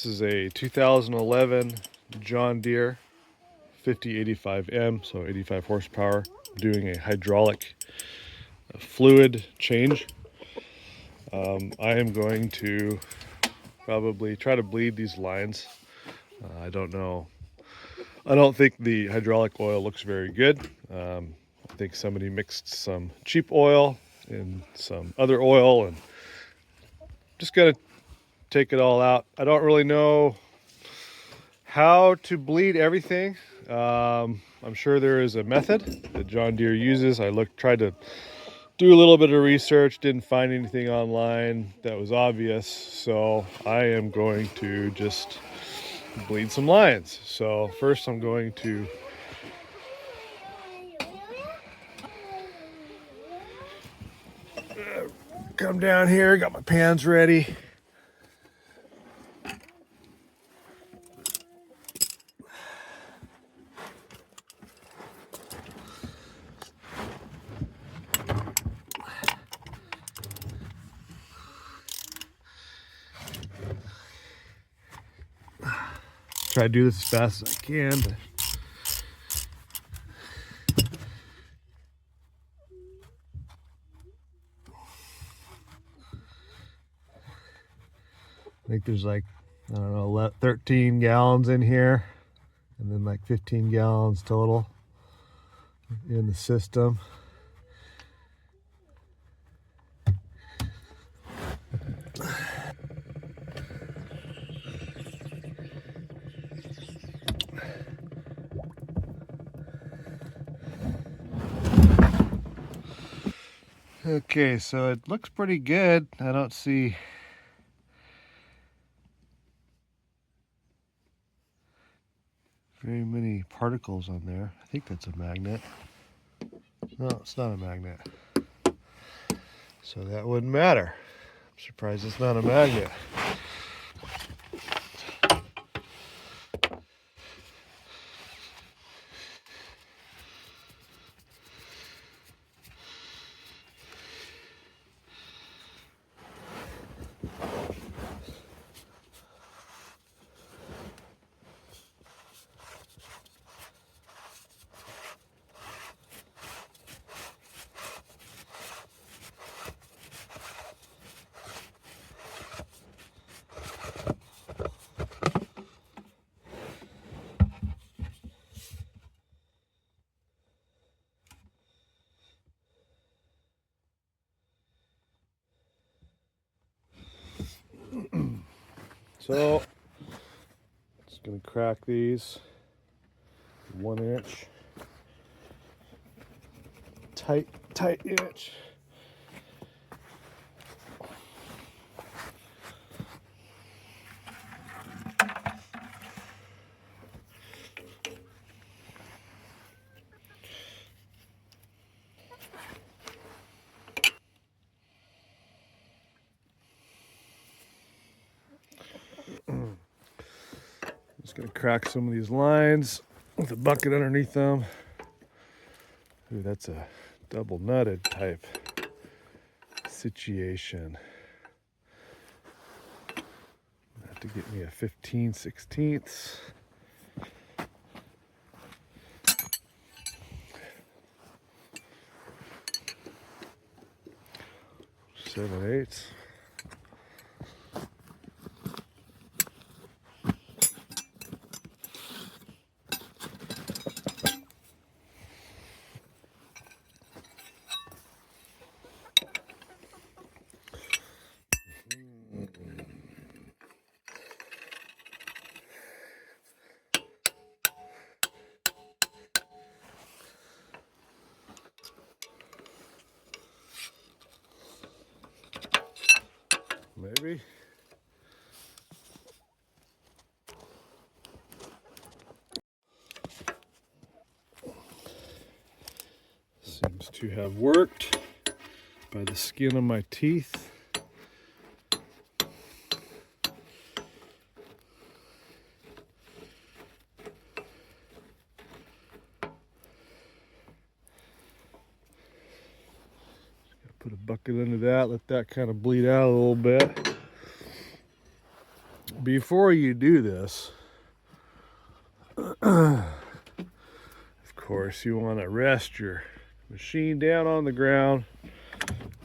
This is a 2011 John Deere 5085M, so 85 horsepower. I'm doing a hydraulic fluid change. I am going to probably try to bleed these lines. I don't know. I don't think the hydraulic oil looks very good. I think somebody mixed some cheap oil and some other oil and just gotta take it all out. I don't really know how to bleed everything. I'm sure there is a method that John Deere uses. Tried to do a little bit of research, didn't find anything online that was obvious, so I am going to just bleed some lines. So first I'm going to come down here, got my pans ready. Try to do this as fast as I can. I think there's like, I don't know, 13 gallons in here, and then like 15 gallons total in the system. Okay, so it looks pretty good. I don't see very many particles on there. I think that's a magnet. No, it's not a magnet. So that wouldn't matter. I'm surprised it's not a magnet. So, just gonna crack these 1 inch, tight inch. Just gonna crack some of these lines with a bucket underneath them. Ooh, that's a double nutted type situation. I have to get me a 15/16. 7/8. Maybe. Seems to have worked by the skin of my teeth. Put a bucket under that, let that kind of bleed out a little bit. Before you do this, of course, you want to rest your machine down on the ground.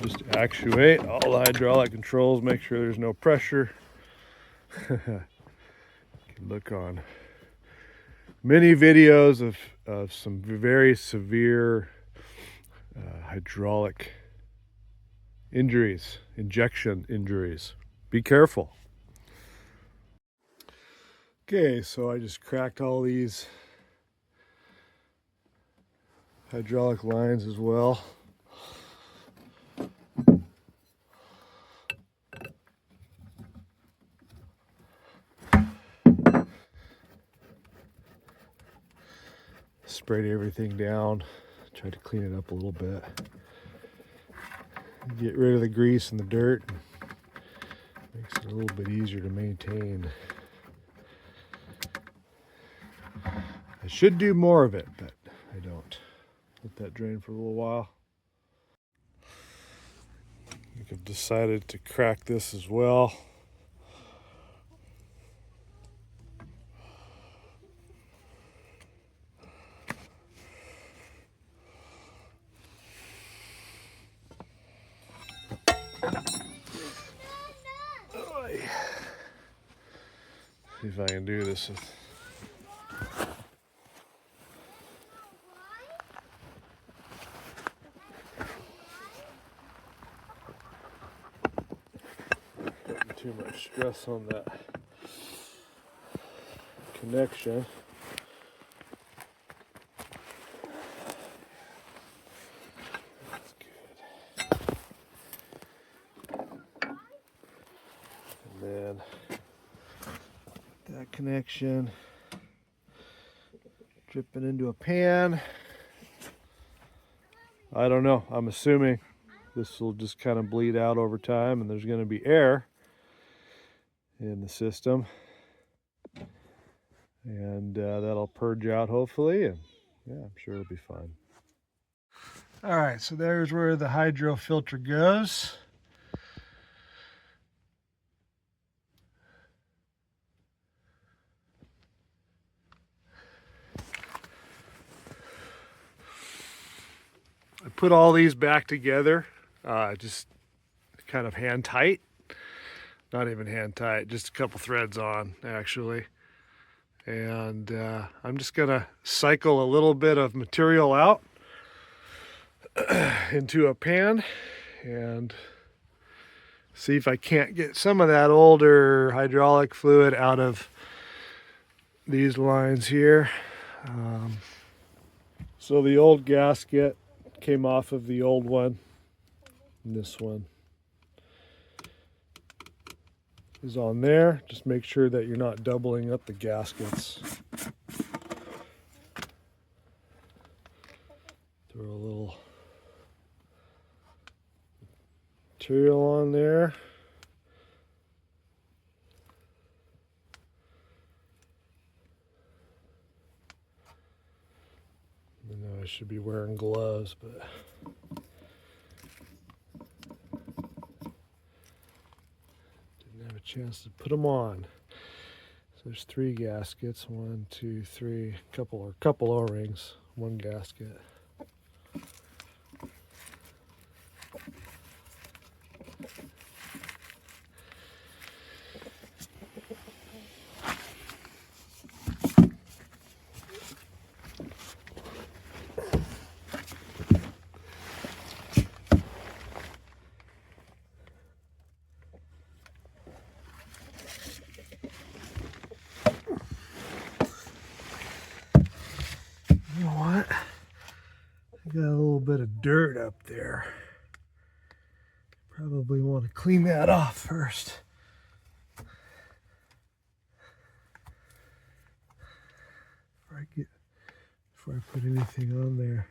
Just actuate all the hydraulic controls, make sure there's no pressure. You can look on many videos of some very severe hydraulic injuries, injection injuries. Be careful. Okay, so I just cracked all these hydraulic lines as well. Sprayed everything down, tried to clean it up a little bit. Get rid of the grease and the dirt. Makes it a little bit easier to maintain. I should do more of it, but I don't. Let that drain for a little while. I think I've decided to crack this as well. See if I can do this with putting too much stress on that connection. That's good. And then that connection dripping into a pan. I don't know. I'm assuming this will just kind of bleed out over time and there's going to be air in the system. And that'll purge out hopefully, and yeah, I'm sure it'll be fine. All right, so there's where the hydro filter goes. I put all these back together, just kind of hand tight. Not even hand tight, just a couple threads on actually. And I'm just gonna cycle a little bit of material out into a pan and see if I can't get some of that older hydraulic fluid out of these lines here. So the old gasket came off of the old one, and this one is on there. Just make sure that you're not doubling up the gaskets. Throw a little material on there. I know I should be wearing gloves, but didn't have a chance to put them on. So there's 3 gaskets, 1, 2, 3, couple O-rings, 1 gasket. You know what? I got a little bit of dirt up there. Probably want to clean that off first. Before I put anything on there.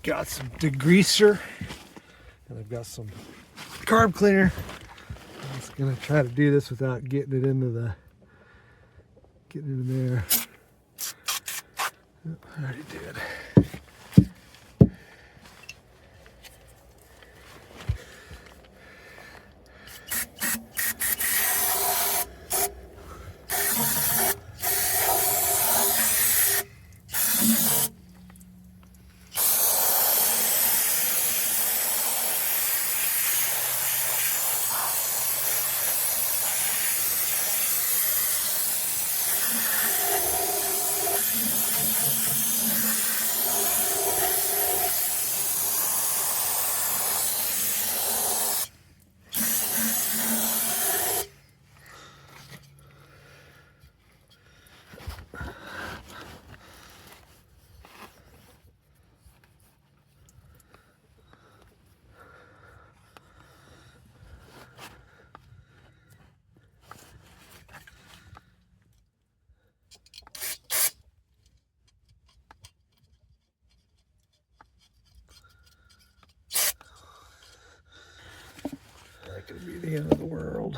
Got some degreaser and I've got some carb cleaner. I'm just gonna try to do this without getting it in there. Oh, I already did. going to be the end of the world.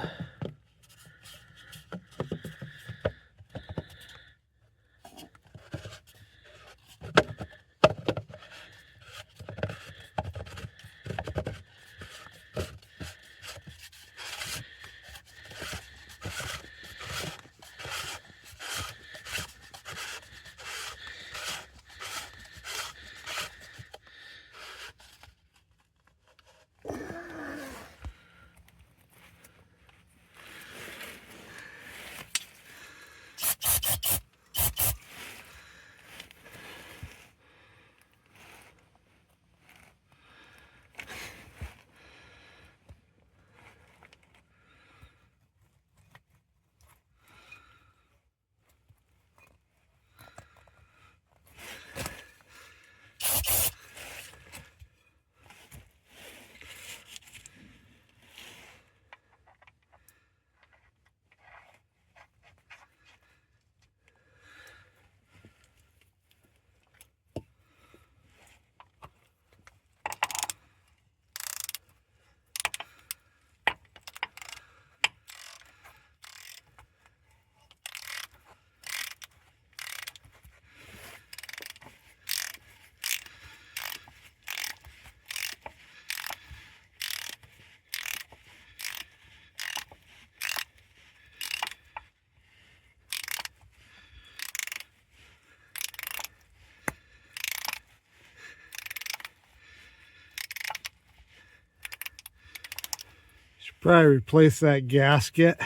Should probably replace that gasket.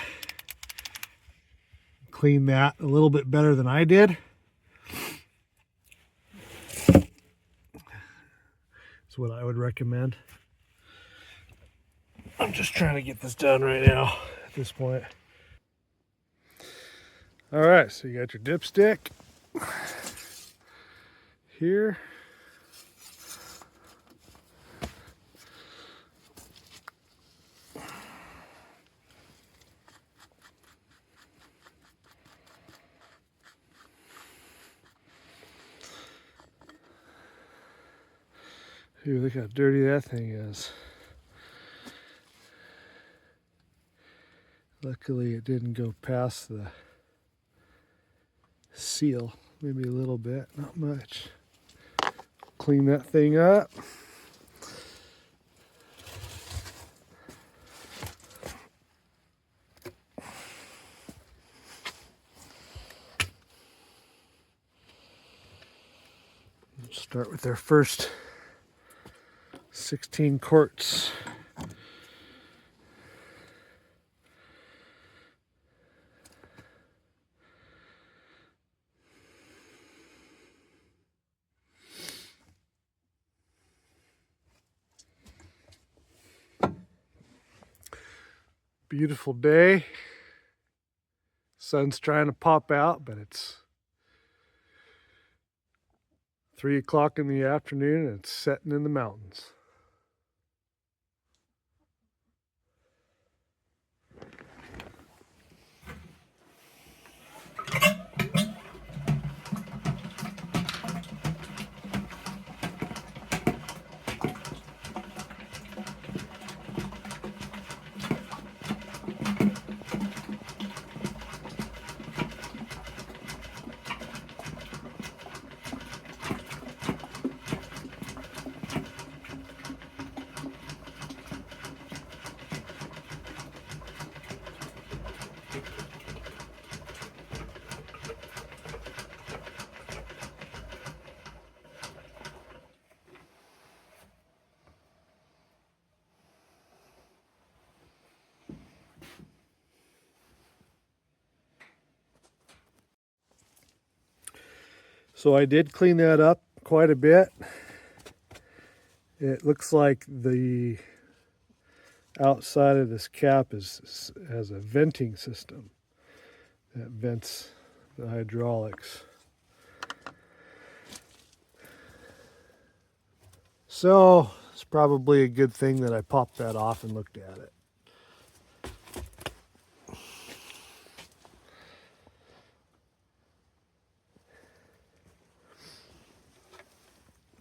Clean that a little bit better than I did. That's what I would recommend. I'm just trying to get this done right now at this point. All right, so you got your dipstick here. Ooh, look how dirty that thing is. Luckily it didn't go past the seal. Maybe a little bit, not much. Clean that thing up. Start with our first 16 quarts. Beautiful day. Sun's trying to pop out, but it's 3 o'clock in the afternoon and it's setting in the mountains. So I did clean that up quite a bit. It looks like the outside of this cap has a venting system that vents the hydraulics. So it's probably a good thing that I popped that off and looked at it.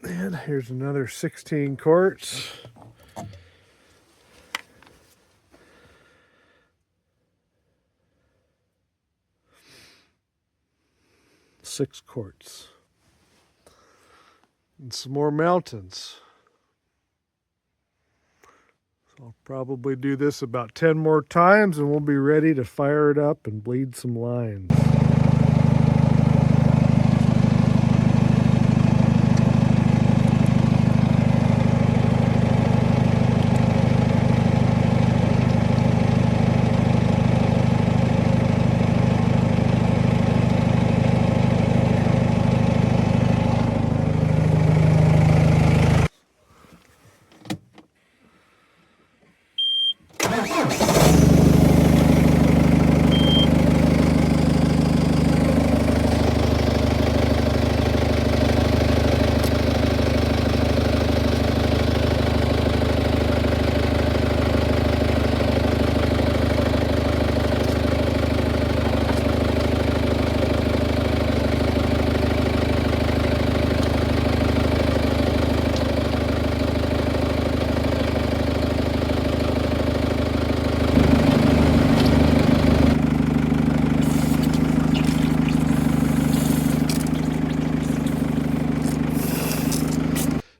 And here's another 16 quarts. 6 quarts. And some more mountains. So I'll probably do this about 10 more times and we'll be ready to fire it up and bleed some lines.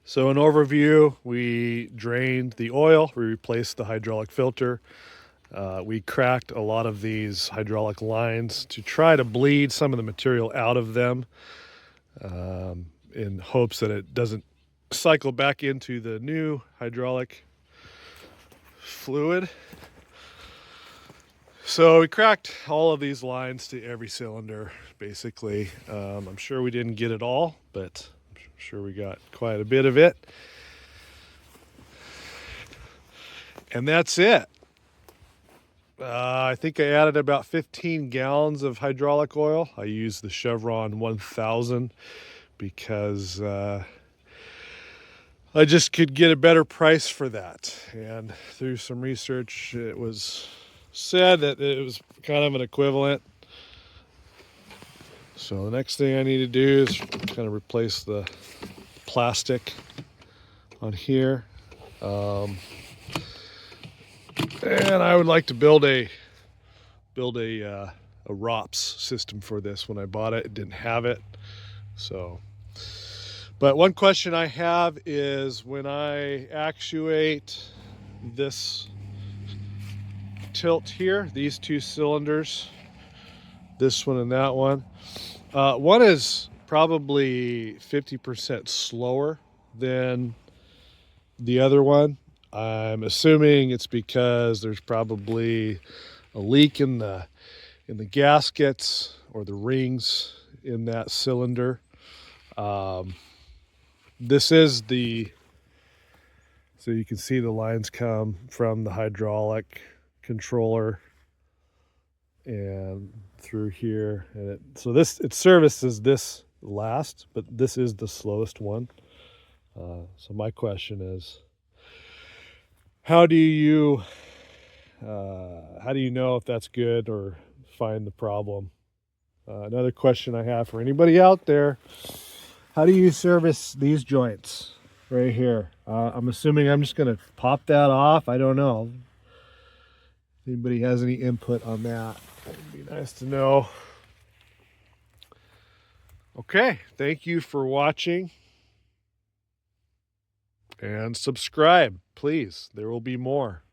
So an overview, we drained the oil, we replaced the hydraulic filter. We cracked a lot of these hydraulic lines to try to bleed some of the material out of them in hopes that it doesn't cycle back into the new hydraulic fluid. So we cracked all of these lines to every cylinder, basically. I'm sure we didn't get it all, but I'm sure we got quite a bit of it. And that's it. I think I added about 15 gallons of hydraulic oil. I used the Chevron 1000 because I just could get a better price for that. And through some research, it was said that it was kind of an equivalent. So the next thing I need to do is kind of replace the plastic on here. And I would like to build a ROPS system for this. When I bought it, it didn't have it. So, but one question I have is when I actuate this tilt here, these two cylinders, this one and that one is probably 50% slower than the other one. I'm assuming it's because there's probably a leak in the gaskets or the rings in that cylinder. This is so you can see the lines come from the hydraulic controller and through here, and it services this last, but this is the slowest one. So my question is, how do you know if that's good or find the problem? Another question I have for anybody out there: how do you service these joints right here? I'm assuming I'm just going to pop that off. I don't know. If anybody has any input on that, it'd be nice to know. Okay, thank you for watching. And subscribe, please. There will be more.